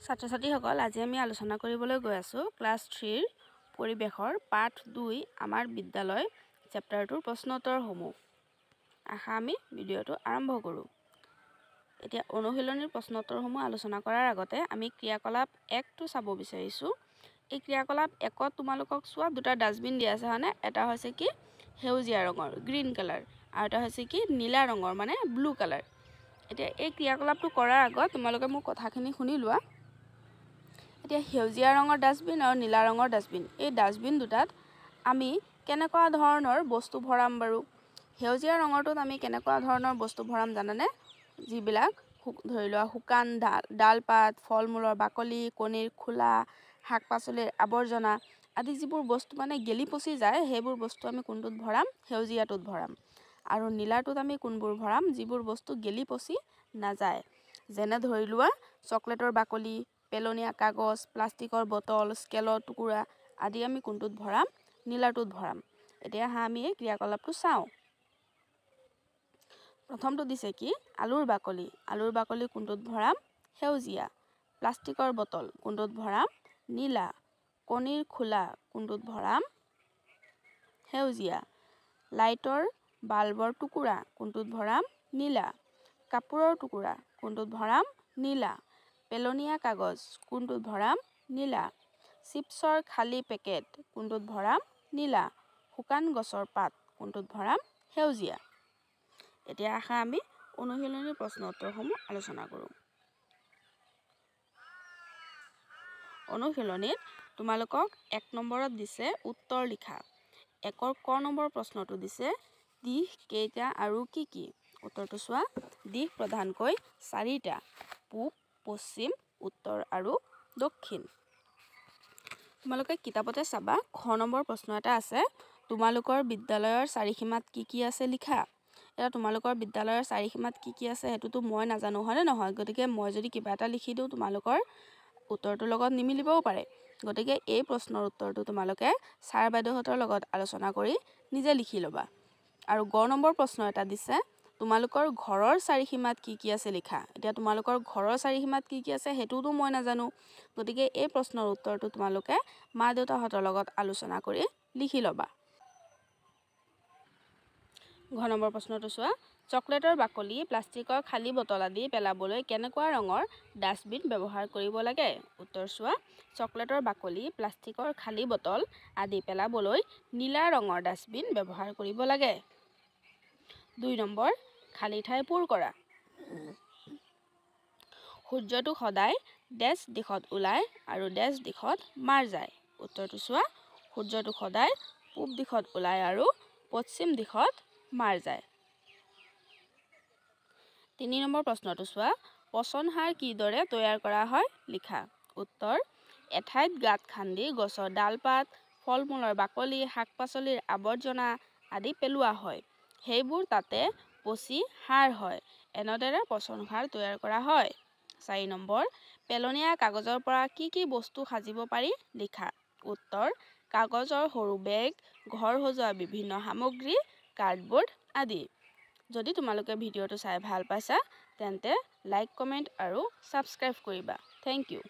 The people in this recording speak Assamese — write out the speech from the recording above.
ছাত্ৰ-ছাত্ৰীসকল আজি আমি আলোচনা কৰিবলৈ গৈ আছো ক্লাছ 3 ৰ পৰিৱেশৰ পাঠ 2 আমাৰ বিদ্যালয় চেপ্টাৰটোৰ প্ৰশ্নোত্তৰসমূহ। আশা আমি ভিডিঅটো আৰম্ভ কৰো। এতিয়া অনুশীলনীৰ প্ৰশ্নোত্তৰসমূহ আলোচনা কৰাৰ আগতে আমি ক্ৰিয়াকলাপ 1 টো চাব বিচাৰিছো। এই ক্ৰিয়াকলাপ 1ত তোমালোকক চোৱা দুটা ডাস্টবিন দিয়া আছে হয়নে? এটা হৈছে কি সেউজীয়া ৰঙৰ গ্ৰীন কালাৰ আৰু এটা হৈছে কি নীলা ৰঙৰ মানে ব্লু কালাৰ। এতিয়া এই ক্ৰিয়াকলাপটো কৰাৰ আগত তোমালোকে মোৰ কথাখিনি শুনি লোৱা। এতিয়া সেউজীয়া ৰঙৰ ডাস্টবিন আৰু নীলা ৰঙৰ ডাস্টবিন এই ডাস্টবিন দুটাত আমি কেনেকুৱা ধৰণৰ বস্তু ভৰাম বাৰু? সেউজীয়া ৰঙৰটোত আমি কেনেকুৱা ধৰণৰ বস্তু ভৰাম জানানে? যিবিলাক ধৰি লোৱা শুকান ডালপাত, ফল-মূলৰ বাকলি, কণীৰ খোলা, শাক-পাচলিৰ আৱৰ্জনা আদি যিবোৰ বস্তু মানে গেলি পচি যায় সেইবোৰ বস্তু আমি কোনটোত ভৰাম? সেউজীয়াটোত ভৰাম। আৰু নীলাটোত আমি কোনবোৰ ভৰাম? যিবোৰ বস্তু গেলি পচি নাযায়। যেনে ধৰি লোৱা চকলেটৰ বাকলি, পেলনীয়া কাগজ, প্লাষ্টিকৰ বটল, স্কেলৰ টুকুৰা আদি আমি কোনটোত ভৰাম? নীলাটোত ভৰাম। এতিয়া আমি এই ক্ৰিয়াকলাপটো চাওঁ। প্ৰথমটো দিছে কি আলুৰ বাকলি। আলুৰ বাকলি কোনটোত ভৰাম? সেউজীয়া। প্লাষ্টিকৰ বটল কোনটোত ভৰাম? নীলা। কণীৰ খোলা কোনটোত ভৰাম? সেউজীয়া। লাইটৰ বাল্বৰ টুকুৰা কোনটোত ভৰাম? নীলা। কাপোৰৰ টুকুৰা কোনটোত ভৰাম? নীলা। পেলনীয়া কাগজ কোনটোত ভৰাম? নীলা। চিপছৰ খালী পেকেট কোনটোত ভৰাম? নীলা। শুকান গছৰ পাত কোনটোত ভৰাম? সেউজীয়া। এতিয়া আশা আমি অনুশীলনীৰ প্ৰশ্ন উত্তৰসমূহ আলোচনা কৰোঁ। অনুশীলনীত তোমালোকক 1 নম্বৰত দিছে উত্তৰ লিখা। 1ৰ ক নম্বৰ প্ৰশ্নটো দিছে দিশ কেইটা আৰু কি কি? উত্তৰটো চোৱা। দিশ প্ৰধানকৈ 4টা। পূব, পশ্চিম, উত্তৰ আৰু দক্ষিণ। তোমালোকে কিতাপতে চাবা খ নম্বৰ প্ৰশ্ন এটা আছে তোমালোকৰ বিদ্যালয়ৰ চাৰিসীমাত কি কি আছে লিখা। এটা তোমালোকৰ বিদ্যালয়ৰ চাৰিসীমাত কি কি আছে হেতুটো মই নাজানো হয়নে নহয়? গতিকে মই যদি কিবা এটা লিখি দিওঁ তোমালোকৰ উত্তৰটোৰ লগত নিমিলিবও পাৰে। গতিকে এই প্ৰশ্নৰ উত্তৰটো তোমালোকে ছাৰ বাইদেউহঁতৰ লগত আলোচনা কৰি নিজে লিখি ল'বা। আৰু গ নম্বৰ প্ৰশ্ন এটা দিছে তোমালোকৰ ঘৰৰ চাৰিসীমাত কি কি আছে লিখা। এতিয়া তোমালোকৰ ঘৰৰ চাৰিসীমাত কি কি আছে হেতুটো মই নাজানো। গতিকে এই প্ৰশ্নৰ উত্তৰটো তোমালোকে মা-দেউতাহঁতৰ লগত আলোচনা কৰি লিখি ল'বা। ঘ নম্বৰ প্ৰশ্নটো চোৱা। চকলেটৰ বাকলি, প্লাষ্টিকৰ খালী বটল আদি পেলাবলৈ কেনেকুৱা ৰঙৰ ডাস্টবিন ব্যৱহাৰ কৰিব লাগে? উত্তৰ চোৱা। চকলেটৰ বাকলি, প্লাষ্টিকৰ খালী বটল আদি পেলাবলৈ নীলা ৰঙৰ ডাস্টবিন ব্যৱহাৰ কৰিব লাগে। 2 নম্বৰ খালী ঠাই পূৰ কৰা। সূৰ্যটো সদায় ডেছ দিশত ওলায় আৰু ডেছ দিশত মাৰ যায়। উত্তৰটো চোৱা। সূৰ্যটো সদায় পূব দিশত ওলায় আৰু পশ্চিম দিশত মাৰ যায়। 3 নম্বৰ প্ৰশ্নটো চোৱা। পচন সাৰ কিদৰে তৈয়াৰ কৰা হয় লিখা। উত্তৰ এঠাইত গাঁত খান্দি গছৰ ডালপাত, ফল-মূলৰ বাকলি, শাক-পাচলিৰ আৱৰ্জনা আদি পেলোৱা হয়। সেইবোৰ তাতে পচি সাৰ হয়। এনেদৰে পচন সাৰ তৈয়াৰ কৰা হয়। 4 নম্বৰ পেলনীয়া কাগজৰ পৰা কি কি বস্তু সাজিব পাৰি লিখা। উত্তৰ কাগজৰ সৰু বেগ, ঘৰ সজোৱা বিভিন্ন সামগ্ৰী, কাৰ্ডবৰ্ড আদি। যদি তোমালোকে ভিডিঅ'টো চাই ভাল পাইছা তেন্তে লাইক, কমেণ্ট আৰু ছাবস্ক্ৰাইব কৰিবা। Thank U.